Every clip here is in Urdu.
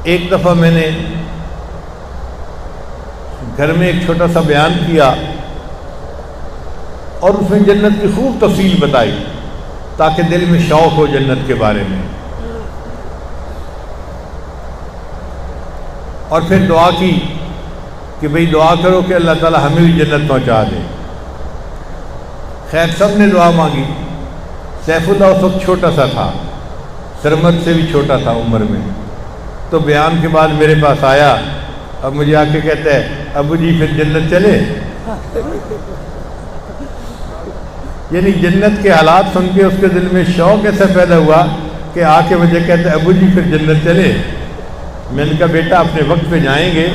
ایک دفعہ میں نے گھر میں ایک چھوٹا سا بیان کیا اور اس میں جنت کی خوب تفصیل بتائی تاکہ دل میں شوق ہو جنت کے بارے میں، اور پھر دعا کی کہ بھئی دعا کرو کہ اللہ تعالی ہمیں بھی جنت پہنچا دے۔ خیر سب نے دعا مانگی۔ سیف اللہ اس وقت چھوٹا سا تھا، سرمد سے بھی چھوٹا تھا عمر میں، تو بیان کے بعد میرے پاس آیا، اب مجھے آ کے کہتا ہے ابو جی پھر جنت چلے؟ یعنی جنت کے حالات سن کے اس کے دل میں شوق ایسا پیدا ہوا کہ آ کے مجھے کہتا ہے ابو جی پھر جنت چلے؟ میں نے کہا بیٹا اپنے وقت پہ جائیں گے،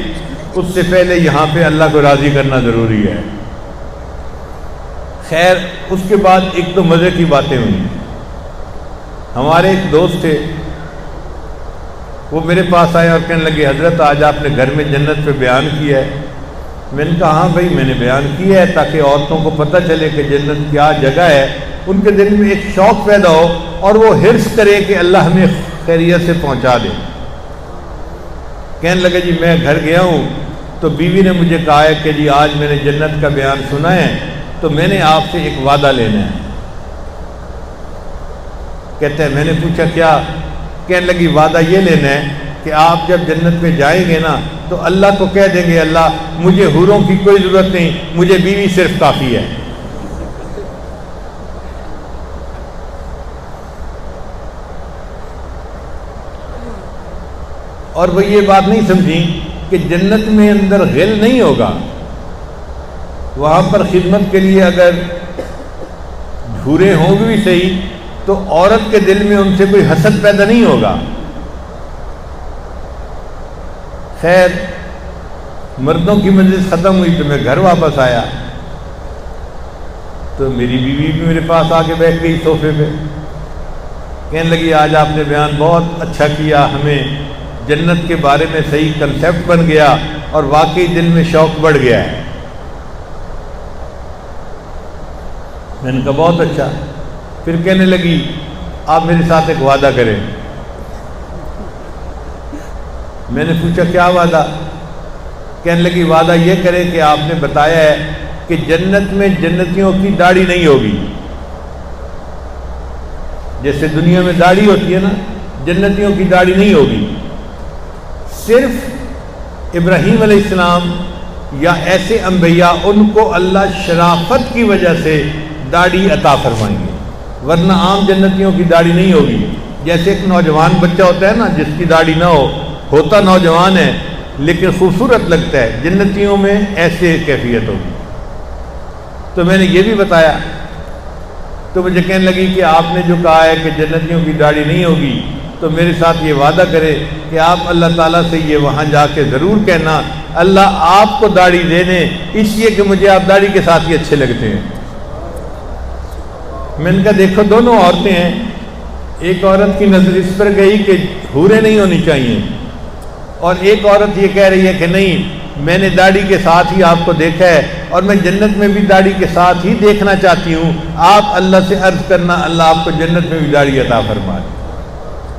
اس سے پہلے یہاں پہ اللہ کو راضی کرنا ضروری ہے۔ خیر اس کے بعد ایک تو مزے کی باتیں ہوئیں۔ ہمارے ایک دوست تھے، وہ میرے پاس آئے اور کہنے لگے حضرت آج آپ نے گھر میں جنت پہ بیان کیا ہے۔ میں نے کہا ہاں بھائی میں نے بیان کیا ہے تاکہ عورتوں کو پتہ چلے کہ جنت کیا جگہ ہے، ان کے دل میں ایک شوق پیدا ہو اور وہ حرص کرے کہ اللہ ہمیں خیریت سے پہنچا دے۔ کہنے لگے جی میں گھر گیا ہوں تو بیوی نے مجھے کہا ہے کہ جی آج میں نے جنت کا بیان سنا ہے تو میں نے آپ سے ایک وعدہ لینا ہے۔ کہتے ہیں میں نے پوچھا کیا؟ کہنے لگی وعدہ یہ لینا ہے کہ آپ جب جنت میں جائیں گے نا تو اللہ کو کہہ دیں گے اللہ مجھے حوروں کی کوئی ضرورت نہیں، مجھے بیوی صرف کافی ہے۔ اور وہ یہ بات نہیں سمجھی کہ جنت میں اندر غل نہیں ہوگا، وہاں پر خدمت کے لیے اگر حوریں ہوں گی بھی صحیح تو عورت کے دل میں ان سے کوئی حسد پیدا نہیں ہوگا۔ خیر مردوں کی مجلس ختم ہوئی تو میں گھر واپس آیا تو میری بیوی بھی میرے پاس آ کے بیٹھ گئی صوفے پہ، کہنے لگی آج آپ نے بیان بہت اچھا کیا، ہمیں جنت کے بارے میں صحیح کنسیپٹ بن گیا اور واقعی دل میں شوق بڑھ گیا ہے۔ میں نے کہا بہت اچھا۔ پھر کہنے لگی آپ میرے ساتھ ایک وعدہ کریں۔ میں نے پوچھا کیا وعدہ؟ کہنے لگی وعدہ یہ کرے کہ آپ نے بتایا ہے کہ جنت میں جنتیوں کی داڑھی نہیں ہوگی، جیسے دنیا میں داڑھی ہوتی ہے نا، جنتیوں کی داڑھی نہیں ہوگی، صرف ابراہیم علیہ السلام یا ایسے انبیاء ان کو اللہ شرافت کی وجہ سے داڑھی عطا فرمائیں گے، ورنہ عام جنتیوں کی داڑھی نہیں ہوگی۔ جیسے ایک نوجوان بچہ ہوتا ہے نا جس کی داڑھی نہ ہو، ہوتا نوجوان ہے لیکن خوبصورت لگتا ہے، جنتیوں میں ایسے کیفیت ہوگی۔ تو میں نے یہ بھی بتایا تو مجھے کہنے لگی کہ آپ نے جو کہا ہے کہ جنتیوں کی داڑھی نہیں ہوگی تو میرے ساتھ یہ وعدہ کرے کہ آپ اللہ تعالیٰ سے یہ وہاں جا کے ضرور کہنا اللہ آپ کو داڑھی دے دیں اس لیے کہ مجھے آپ داڑھی کے ساتھ ہی اچھے لگتے ہیں۔ میں نے کہا دیکھو دونوں عورتیں ہیں، ایک عورت کی نظر اس پر گئی کہ حوریں نہیں ہونی چاہیے، اور ایک عورت یہ کہہ رہی ہے کہ نہیں میں نے داڑھی کے ساتھ ہی آپ کو دیکھا ہے اور میں جنت میں بھی داڑھی کے ساتھ ہی دیکھنا چاہتی ہوں۔ آپ اللہ سے عرض کرنا اللہ آپ کو جنت میں بھی داڑھی عطا فرما دے۔